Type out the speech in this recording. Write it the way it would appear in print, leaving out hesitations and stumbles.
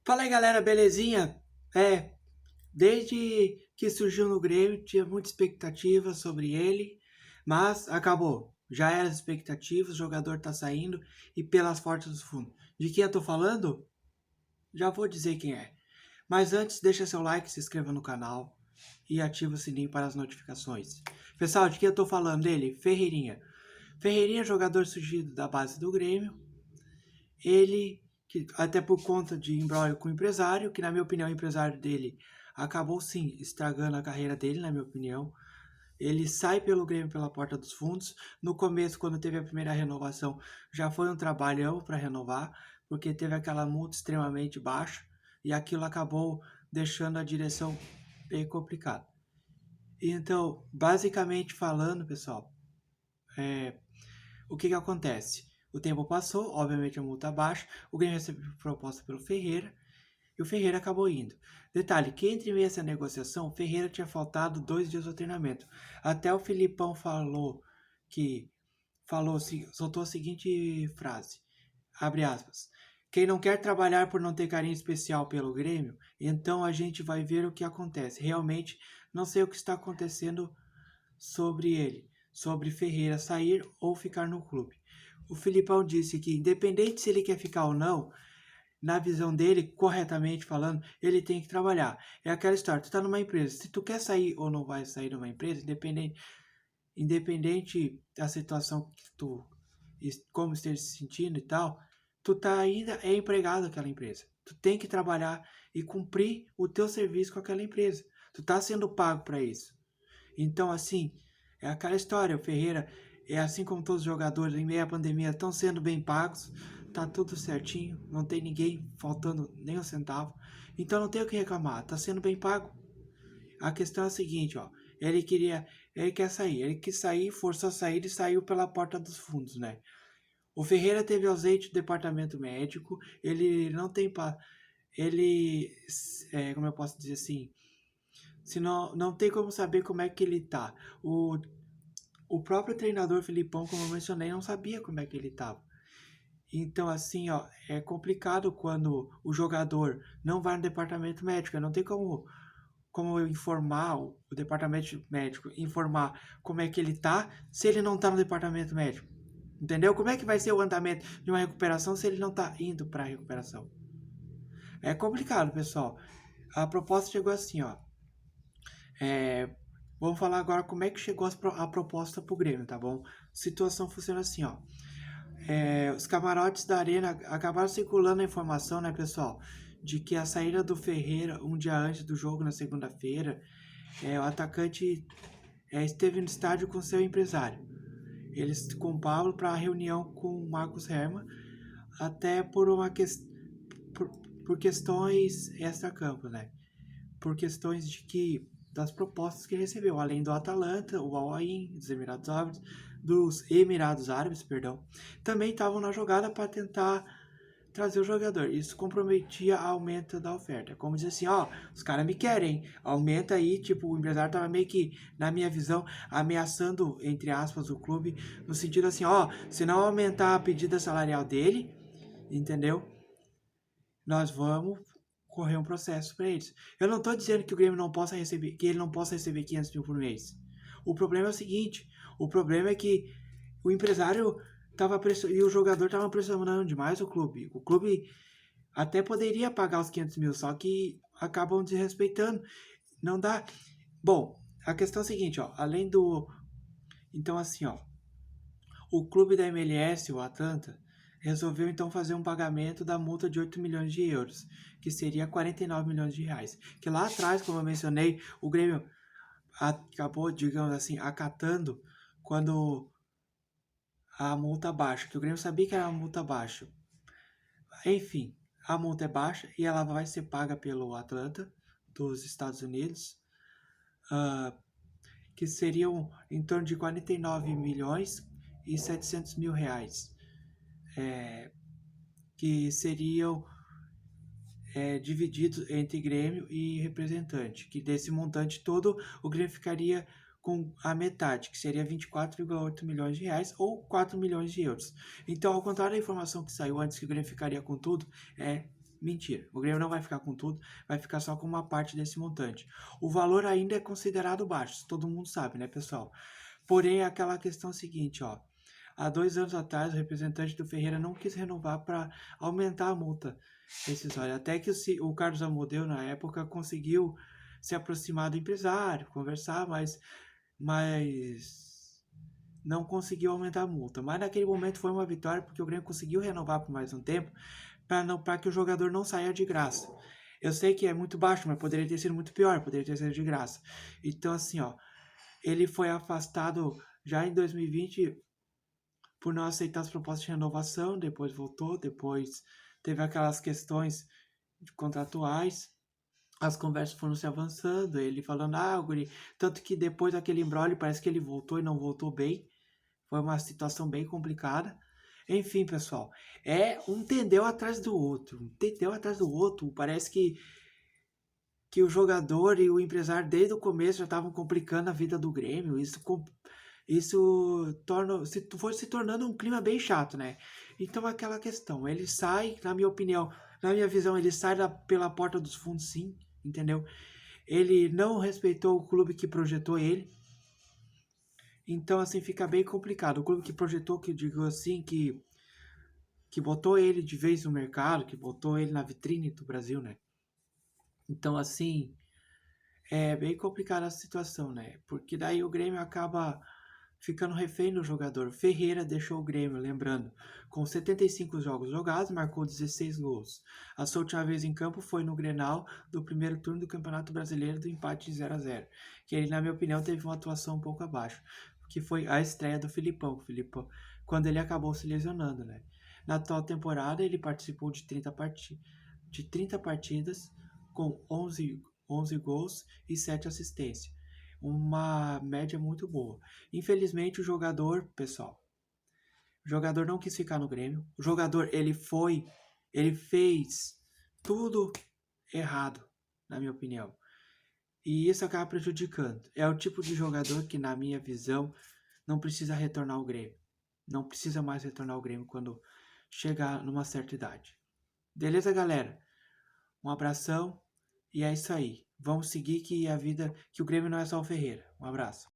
Fala aí, galera, belezinha? Desde que surgiu no Grêmio, tinha muita expectativa sobre ele, mas acabou. Já era as expectativas, o jogador tá saindo e pelas portas dos fundos. De quem eu tô falando? Já vou dizer quem é. Mas antes, deixa seu like, se inscreva no canal e ativa o sininho para as notificações. Pessoal, de quem eu tô falando dele? Ferreirinha. Ferreirinha, jogador surgido da base do Grêmio. Ele, que até por conta de imbróglio com o empresário, que na minha opinião o empresário dele acabou sim estragando a carreira dele, na minha opinião. Ele sai pelo Grêmio pela porta dos fundos. No começo, quando teve a primeira renovação, já foi um trabalhão para renovar, porque teve aquela multa extremamente baixa e aquilo acabou deixando a direção bem complicada. Então, basicamente falando, pessoal, o que acontece? O tempo passou, obviamente a multa baixa, o Grêmio recebeu proposta pelo Ferreira e o Ferreira acabou indo. Detalhe, que entre meio essa negociação, o Ferreira tinha faltado 2 dias ao treinamento. Até o Filipão soltou a seguinte frase, abre aspas, quem não quer trabalhar por não ter carinho especial pelo Grêmio, então a gente vai ver o que acontece. Realmente, não sei o que está acontecendo sobre ele, sobre Ferreira sair ou ficar no clube. O Filipão disse que, independente se ele quer ficar ou não, na visão dele, corretamente falando, ele tem que trabalhar. É aquela história, tu tá numa empresa, se tu quer sair ou não vai sair de uma empresa, independente da situação que tu, como esteja se sentindo e tal, tu tá ainda é empregado daquela empresa. Tu tem que trabalhar e cumprir o teu serviço com aquela empresa. Tu tá sendo pago para isso. Então, assim, é aquela história. O Ferreira, é assim como todos os jogadores, em meio à pandemia, estão sendo bem pagos, tá tudo certinho, não tem ninguém faltando nem um centavo. Então, não tem o que reclamar, tá sendo bem pago. A questão é a seguinte, ó. Ele quer sair, ele quis sair, forçou a sair e saiu pela porta dos fundos, né? O Ferreira teve ausente do departamento médico, ele não tem ele, como eu posso dizer assim, se não tem como saber como é que ele tá. O próprio treinador Filipão, como eu mencionei, não sabia como é que ele estava. Então, assim, ó, é complicado quando o jogador não vai no departamento médico. Não tem como informar o departamento médico, informar como é que ele tá, se ele não tá no departamento médico. Entendeu? Como é que vai ser o andamento de uma recuperação se ele não tá indo para a recuperação? É complicado, pessoal. A proposta chegou assim, ó. É, vamos falar agora como é que chegou a proposta pro Grêmio, tá bom? A situação funciona assim, ó. Os camarotes da Arena acabaram circulando a informação, né, pessoal? De que a saída do Ferreira um dia antes do jogo, na segunda-feira, o atacante esteve no estádio com seu empresário. Eles com o Pablo para a reunião com o Marcos Herman, até por, por questões extra-campo, né? Por questões das propostas que ele recebeu, além do Atalanta, o Al Ain, dos Emirados Árabes, perdão, também estavam na jogada para tentar trazer o jogador. Isso comprometia a aumento da oferta. Como dizer assim, ó, os caras me querem, aumenta aí, tipo, o empresário tava meio que, na minha visão, ameaçando, entre aspas, o clube, no sentido assim, ó, se não aumentar a pedida salarial dele, entendeu? Nós vamos correr um processo para eles. Eu não estou dizendo que o Grêmio não possa receber, que ele não possa receber 500 mil por mês. O problema é o seguinte: o problema é que o empresário e o jogador estavam pressionando demais o clube. O clube até poderia pagar os 500 mil, só que acabam desrespeitando. Não dá. Bom, a questão é a seguinte, ó. Além do. Então, assim, ó. O clube da MLS, o Atlanta, resolveu então fazer um pagamento da multa de 8 milhões de euros, que seria 49 milhões de reais. Que lá atrás, como eu mencionei, o Grêmio acabou, digamos assim, acatando quando a multa baixa, que o Grêmio sabia que era uma multa baixa. Enfim, a multa é baixa e ela vai ser paga pelo Atlanta dos Estados Unidos, que seriam em torno de 49 milhões e 700 mil reais, que seriam divididos entre Grêmio e representante, que desse montante todo o Grêmio ficaria com a metade, que seria 24,8 milhões de reais ou 4 milhões de euros. Então, ao contrário da informação que saiu antes que o Grêmio ficaria com tudo, Mentira, o Grêmio não vai ficar com tudo, vai ficar só com uma parte desse montante. O valor ainda é considerado baixo, todo mundo sabe, né, pessoal? Porém, é aquela questão seguinte, ó. Há 2 anos atrás, o representante do Ferreira não quis renovar para aumentar a multa rescisória. Até que o Carlos Amodeu, na época, conseguiu se aproximar do empresário, conversar, mas não conseguiu aumentar a multa. Mas naquele momento foi uma vitória, porque o Grêmio conseguiu renovar por mais um tempo, para que o jogador não saia de graça. Eu sei que é muito baixo, mas poderia ter sido muito pior, poderia ter sido de graça. Então, assim, ó, ele foi afastado já em 2020 por não aceitar as propostas de renovação, depois voltou, depois teve aquelas questões contratuais, as conversas foram se avançando, ele falando, guri, tanto que depois daquele imbróglio parece que ele voltou e não voltou bem, foi uma situação bem complicada. Enfim, pessoal, é um tendeu atrás do outro, parece que o jogador e o empresário desde o começo já estavam complicando a vida do Grêmio, isso foi se tornando um clima bem chato, né? Então aquela questão, ele sai, na minha opinião, na minha visão, ele sai pela porta dos fundos, sim, entendeu? Ele não respeitou o clube que projetou ele, então assim fica bem complicado. O clube que projetou, que eu digo assim, que botou ele de vez no mercado, que botou ele na vitrine do Brasil, né? Então assim, é bem complicada a situação, né? Porque daí o Grêmio acaba ficando refém do jogador. Ferreira deixou o Grêmio, lembrando, com 75 jogos jogados, marcou 16 gols. A sua última vez em campo foi no Grenal do primeiro turno do Campeonato Brasileiro, do empate de 0-0, que ele, na minha opinião, teve uma atuação um pouco abaixo, que foi a estreia do Filipão, quando ele acabou se lesionando, né? Na atual temporada, ele participou de 30 partidas com 11 gols e 7 assistências, uma média muito boa. Infelizmente, o jogador não quis ficar no Grêmio. O jogador, ele fez tudo errado, na minha opinião. E isso acaba prejudicando. É o tipo de jogador que, na minha visão, não precisa retornar ao Grêmio. Não precisa mais retornar ao Grêmio quando chegar numa certa idade. Beleza, galera? Um abração e é isso aí. Vamos seguir que o Grêmio não é só o Ferreira. Um abraço.